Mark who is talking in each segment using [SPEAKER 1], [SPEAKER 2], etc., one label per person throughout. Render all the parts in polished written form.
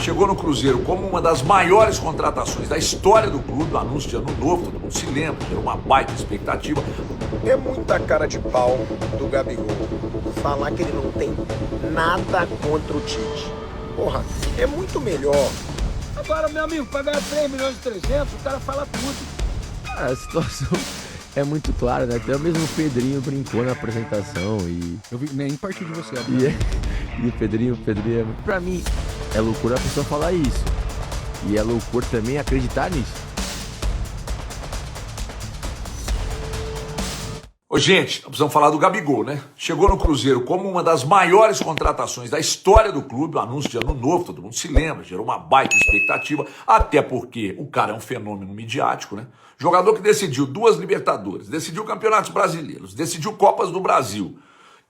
[SPEAKER 1] Chegou no Cruzeiro como uma das maiores contratações da história do clube, o anúncio de ano novo, todo mundo se lembra, gerou uma baita expectativa.
[SPEAKER 2] É muita cara de pau do Gabigol falar que ele não tem nada contra o Tite. Porra, é muito melhor.
[SPEAKER 3] Agora, meu amigo, pagar 3 milhões e 300, o cara fala tudo.
[SPEAKER 4] A situação é muito clara, né? Até mesmo o Pedrinho brincou na apresentação e...
[SPEAKER 5] Eu vi, nem partiu de você,
[SPEAKER 4] E o Pedrinho, pra mim, é loucura a pessoa falar isso. E é loucura também acreditar nisso.
[SPEAKER 1] Ô, gente, precisamos falar do Gabigol, né? Chegou no Cruzeiro como uma das maiores contratações da história do clube, o anúncio de ano novo, todo mundo se lembra, gerou uma baita expectativa, até porque o cara é um fenômeno midiático, né? Jogador que decidiu 2 Libertadores, decidiu campeonatos brasileiros, decidiu Copas do Brasil.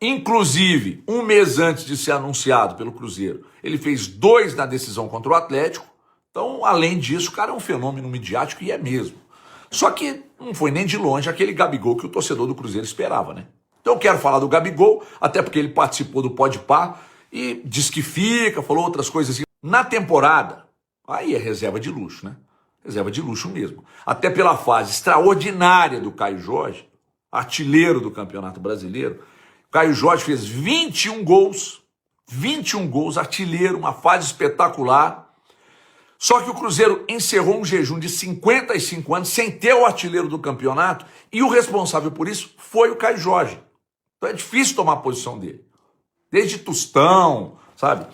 [SPEAKER 1] Inclusive, um mês antes de ser anunciado pelo Cruzeiro, ele fez 2 na decisão contra o Atlético. Então, além disso, o cara é um fenômeno midiático e é mesmo. Só que não foi nem de longe aquele Gabigol que o torcedor do Cruzeiro esperava, né? Então eu quero falar do Gabigol, até porque ele participou do Podpah e diz que fica, falou outras coisas assim. Na temporada, aí é reserva de luxo, né? Reserva de luxo mesmo. Até pela fase extraordinária do Caio Jorge, artilheiro do Campeonato Brasileiro. Caio Jorge fez 21 gols, artilheiro, uma fase espetacular. Só que o Cruzeiro encerrou um jejum de 55 anos sem ter o artilheiro do campeonato e o responsável por isso foi o Caio Jorge. Então é difícil tomar a posição dele. Desde Tostão, sabe?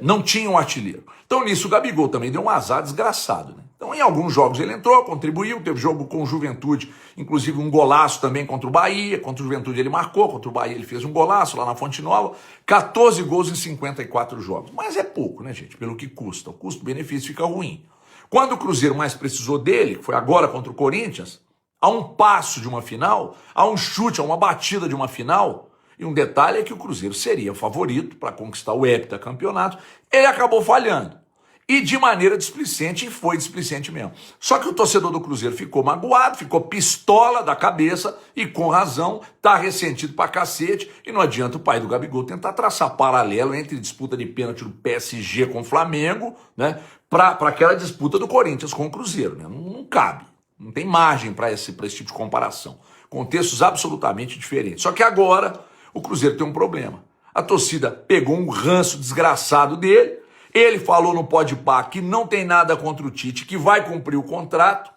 [SPEAKER 1] Não tinha um artilheiro. Então nisso o Gabigol também deu um azar desgraçado, né? Então em alguns jogos ele entrou, contribuiu, teve jogo com o Juventude, inclusive um golaço também contra o Bahia, contra o Juventude ele marcou, contra o Bahia ele fez um golaço lá na Fonte Nova, 14 gols em 54 jogos. Mas é pouco, né, gente? Pelo que custa, o custo-benefício fica ruim. Quando o Cruzeiro mais precisou dele, que foi agora contra o Corinthians, a um passo de uma final, a um chute, a uma batida de uma final, e um detalhe é que o Cruzeiro seria favorito para conquistar o heptacampeonato, ele acabou falhando. E de maneira displicente, e foi displicente mesmo. Só que o torcedor do Cruzeiro ficou magoado, ficou pistola da cabeça, e com razão, tá ressentido pra cacete, e não adianta o pai do Gabigol tentar traçar paralelo entre disputa de pênalti do PSG com o Flamengo, né, pra aquela disputa do Corinthians com o Cruzeiro, né? Não cabe, não tem margem para esse tipo de comparação. Contextos absolutamente diferentes. Só que agora, o Cruzeiro tem um problema. A torcida pegou um ranço desgraçado dele. Ele falou no Podpah que não tem nada contra o Tite, que vai cumprir o contrato.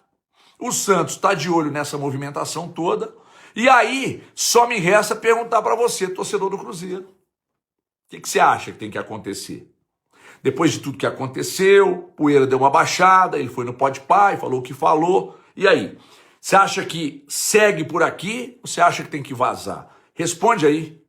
[SPEAKER 1] O Santos está de olho nessa movimentação toda. E aí, só me resta perguntar para você, torcedor do Cruzeiro. O que você acha que tem que acontecer? Depois de tudo que aconteceu, Poeira deu uma baixada, ele foi no Podpah e falou o que falou. E aí, você acha que segue por aqui ou você acha que tem que vazar? Responde aí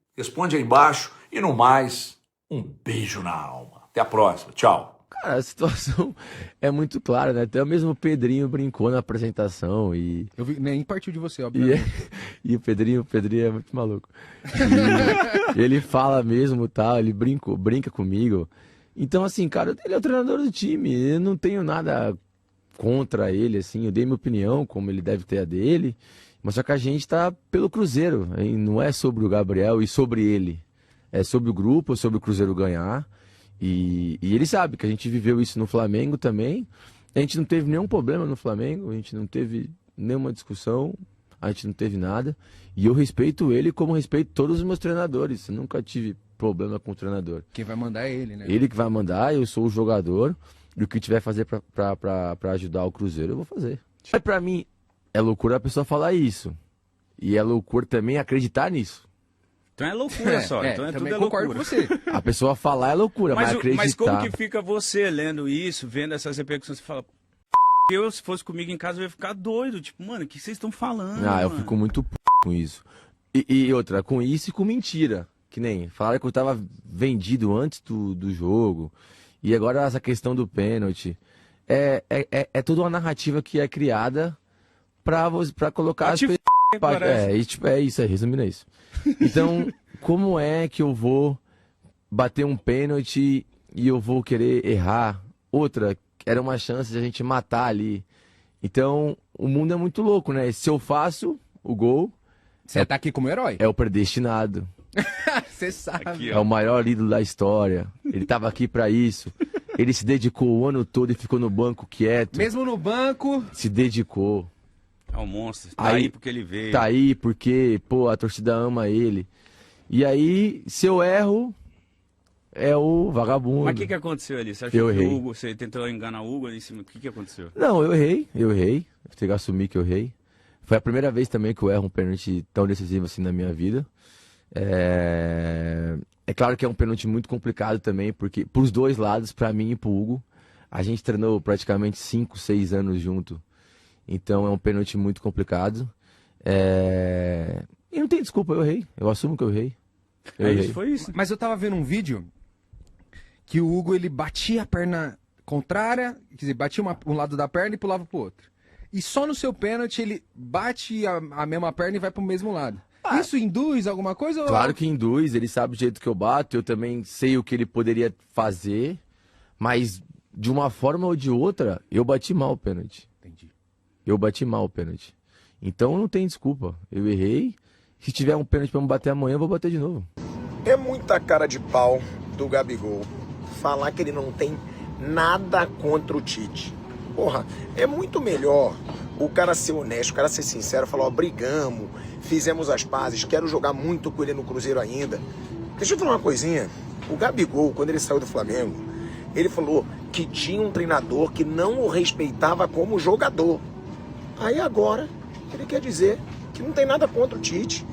[SPEAKER 1] embaixo. E no mais, um beijo na alma. Até a próxima. Tchau.
[SPEAKER 4] Cara, a situação é muito clara, né? Até mesmo o Pedrinho brincou na apresentação e...
[SPEAKER 5] Eu vi, nem partiu de você, obviamente.
[SPEAKER 4] E o Pedrinho é muito maluco. E ele fala mesmo, tal, ele brinca comigo. Então, assim, cara, ele é o treinador do time. Eu não tenho nada contra ele, assim. Eu dei minha opinião, como ele deve ter a dele. Mas só que a gente tá pelo Cruzeiro. Hein? Não é sobre o Gabriel e sobre ele. É sobre o grupo, sobre o Cruzeiro ganhar. E ele sabe que a gente viveu isso no Flamengo também. A gente não teve nenhum problema no Flamengo, a gente não teve nenhuma discussão, a gente não teve nada. E eu respeito ele como respeito todos os meus treinadores. Eu nunca tive problema com o treinador.
[SPEAKER 5] Quem vai mandar é ele, né?
[SPEAKER 4] Ele que vai mandar, eu sou o jogador. E o que tiver a fazer pra ajudar o Cruzeiro, eu vou fazer. Mas pra mim, é loucura a pessoa falar isso. E é loucura também acreditar nisso.
[SPEAKER 6] Então é loucura só, então é tudo é loucura.
[SPEAKER 5] Com você.
[SPEAKER 4] A pessoa falar é loucura, mas acreditar...
[SPEAKER 6] Mas como que fica você lendo isso, vendo essas repercussões, você fala... Eu, se fosse comigo em casa, eu ia ficar doido. Tipo, mano, o que vocês estão falando?
[SPEAKER 4] Eu fico muito com isso. E outra, com isso e com mentira. Que nem, falaram que eu tava vendido antes do jogo. E agora essa questão do pênalti. É toda uma narrativa que é criada pra colocar as pessoas... É isso aí, resumindo é isso. Então, como é que eu vou bater um pênalti e eu vou querer errar? Outra, era uma chance de a gente matar ali. Então, o mundo é muito louco, né? Se eu faço o gol...
[SPEAKER 5] Você tá aqui como herói.
[SPEAKER 4] É o predestinado.
[SPEAKER 5] Você sabe.
[SPEAKER 4] Aqui, é o maior ídolo da história. Ele tava aqui pra isso. Ele se dedicou o ano todo e ficou no banco quieto.
[SPEAKER 5] Mesmo no banco.
[SPEAKER 4] Se dedicou.
[SPEAKER 6] É um monstro. Tá aí porque ele veio.
[SPEAKER 4] Tá aí porque, pô, a torcida ama ele. E aí, se eu erro, é o vagabundo.
[SPEAKER 6] Mas o que aconteceu ali? Você achou
[SPEAKER 4] Eu
[SPEAKER 6] que
[SPEAKER 4] errei.
[SPEAKER 6] o Hugo, você tentou enganar o Hugo ali em cima? O que aconteceu?
[SPEAKER 4] Não, eu errei. Eu tenho que assumir que eu errei. Foi a primeira vez também que eu erro um pênalti tão decisivo assim na minha vida. É claro que é um pênalti muito complicado também, porque pros dois lados, pra mim e pro Hugo, a gente treinou praticamente 5, 6 anos junto. Então é um pênalti muito complicado. E não tem desculpa, eu errei. Eu assumo que eu errei. Eu errei.
[SPEAKER 6] Isso, foi isso.
[SPEAKER 5] Mas eu tava vendo um vídeo que o Hugo, ele batia a perna contrária, quer dizer, batia um lado da perna e pulava pro outro. E só no seu pênalti ele bate a mesma perna e vai pro mesmo lado. Isso induz alguma coisa?
[SPEAKER 4] Claro que induz, ele sabe o jeito que eu bato, eu também sei o que ele poderia fazer, mas de uma forma ou de outra, eu bati mal o pênalti.
[SPEAKER 5] Entendi.
[SPEAKER 4] Eu bati mal o pênalti. Então não tem desculpa. Eu errei. Se tiver um pênalti pra me bater amanhã, eu vou bater de novo.
[SPEAKER 2] É muita cara de pau do Gabigol falar que ele não tem nada contra o Tite. Porra, é muito melhor o cara ser honesto, o cara ser sincero, falar, ó, brigamos, fizemos as pazes, quero jogar muito com ele no Cruzeiro ainda. Deixa eu falar uma coisinha. O Gabigol, quando ele saiu do Flamengo, ele falou que tinha um treinador que não o respeitava como jogador. Aí agora, ele quer dizer que não tem nada contra o Tite.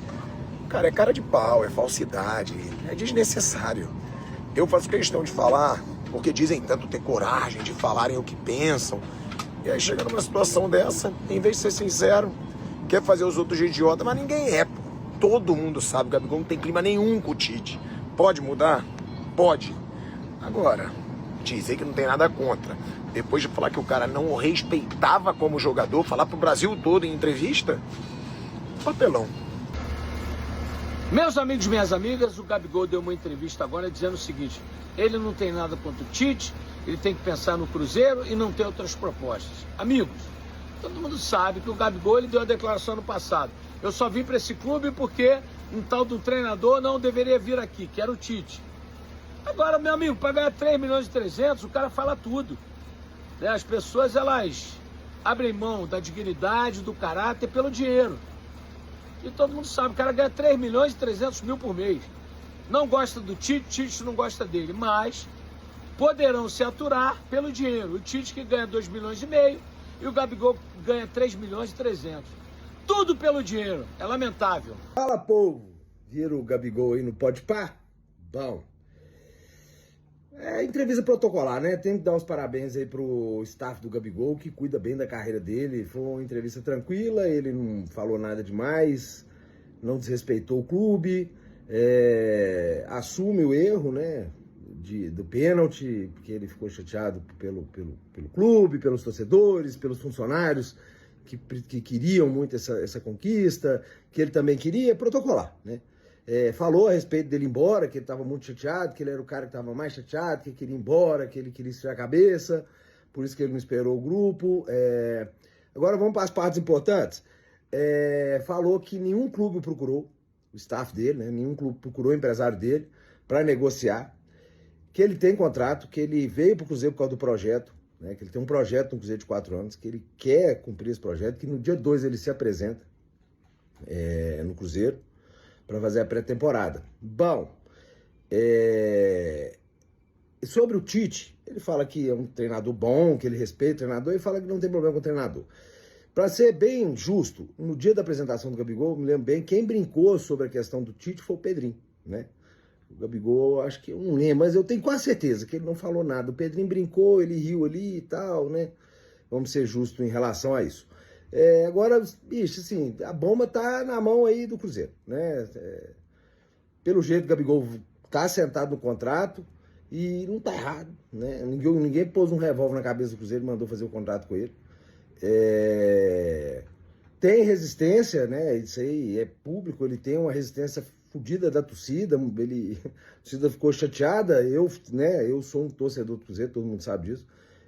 [SPEAKER 2] Cara, é cara de pau, é falsidade, é desnecessário. Eu faço questão de falar, porque dizem tanto ter coragem de falarem o que pensam. E aí chega numa situação dessa, em vez de ser sincero, quer fazer os outros de idiota, mas ninguém é, pô. Todo mundo sabe que o Gabigol não tem clima nenhum com o Tite. Pode mudar? Pode. Agora, dizer que não tem nada contra, depois de falar que o cara não o respeitava como jogador, falar pro Brasil todo em entrevista, papelão.
[SPEAKER 3] Meus amigos, minhas amigas, o Gabigol deu uma entrevista agora dizendo o seguinte: ele não tem nada contra o Tite, ele tem que pensar no Cruzeiro e não tem outras propostas. Amigos, todo mundo sabe que o Gabigol ele deu a declaração no passado. Eu só vim para esse clube porque um tal de um treinador não deveria vir aqui, que era o Tite. Agora, meu amigo, para ganhar 3 milhões e 300, o cara fala tudo. Né? As pessoas, elas abrem mão da dignidade, do caráter pelo dinheiro. E todo mundo sabe, o cara ganha 3 milhões e 300 mil por mês. Não gosta do Tite, Tite não gosta dele, mas poderão se aturar pelo dinheiro. O Tite que ganha 2 milhões e meio e o Gabigol ganha 3 milhões e 300. Tudo pelo dinheiro, é lamentável.
[SPEAKER 7] Fala, povo! Viram o Gabigol aí no Podpah? Bom. É entrevista protocolar, né? Tem que dar os parabéns aí pro staff do Gabigol, que cuida bem da carreira dele. Foi uma entrevista tranquila, ele não falou nada demais, não desrespeitou o clube, assume o erro, né? Do pênalti, porque ele ficou chateado pelo clube, pelos torcedores, pelos funcionários que queriam muito essa conquista, que ele também queria protocolar, né? Falou a respeito dele ir embora, que ele estava muito chateado, que ele era o cara que estava mais chateado, que ele queria ir embora, que ele queria esfriar a cabeça, por isso que ele não esperou o grupo. Agora vamos para as partes importantes. Falou que nenhum clube procurou, o staff dele, né? Nenhum clube procurou o empresário dele para negociar, que ele tem contrato, que ele veio para o Cruzeiro por causa do projeto, né? Que ele tem um projeto no Cruzeiro de 4 anos, que ele quer cumprir esse projeto, que no dia 2 ele se apresenta no Cruzeiro para fazer a pré-temporada. Bom, sobre o Tite, ele fala que é um treinador bom, que ele respeita o treinador, e fala que não tem problema com o treinador. Para ser bem justo, no dia da apresentação do Gabigol, me lembro bem, quem brincou sobre a questão do Tite foi o Pedrinho, né? O Gabigol, acho que eu não lembro, mas eu tenho quase certeza que ele não falou nada. O Pedrinho brincou, ele riu ali e tal, né? Vamos ser justos em relação a isso. Agora, bicho, assim, a bomba tá na mão aí do Cruzeiro, né? Pelo jeito, o Gabigol tá sentado no contrato e não tá errado, né? Ninguém pôs um revólver na cabeça do Cruzeiro e mandou fazer o contrato com ele. Tem resistência, né? Isso aí é público, ele tem uma resistência fodida da torcida, a torcida ficou chateada, eu sou um torcedor do Cruzeiro, todo mundo sabe disso.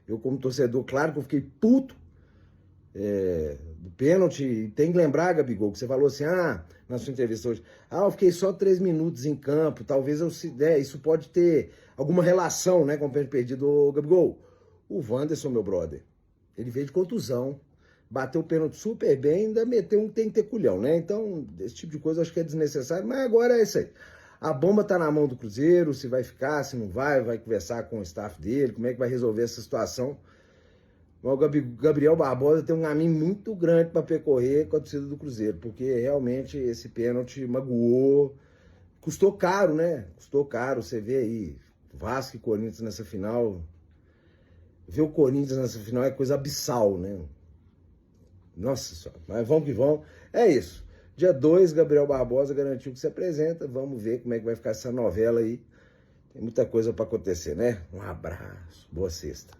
[SPEAKER 7] Eu, como torcedor, claro que eu fiquei puto, do pênalti. Tem que lembrar, Gabigol, que você falou assim, na sua entrevista hoje, eu fiquei só 3 minutos em campo, talvez isso pode ter alguma relação, né, com o pênalti perdido. Ô, Gabigol, o Wanderson, meu brother, ele veio de contusão, bateu o pênalti super bem, ainda meteu um que tem que ter culhão, né? Então, esse tipo de coisa eu acho que é desnecessário, mas agora é isso aí. A bomba tá na mão do Cruzeiro, se vai ficar, se não vai conversar com o staff dele, como é que vai resolver essa situação. Mas o Gabriel Barbosa tem um caminho muito grande para percorrer com a torcida do Cruzeiro, porque realmente esse pênalti magoou, custou caro, né? Custou caro, você vê aí, Vasco e Corinthians nessa final. Ver o Corinthians nessa final é coisa abissal, né? Nossa senhora, mas vamos que vamos. É isso. Dia 2, Gabriel Barbosa garantiu que se apresenta. Vamos ver como é que vai ficar essa novela aí. Tem muita coisa para acontecer, né? Um abraço. Boa sexta.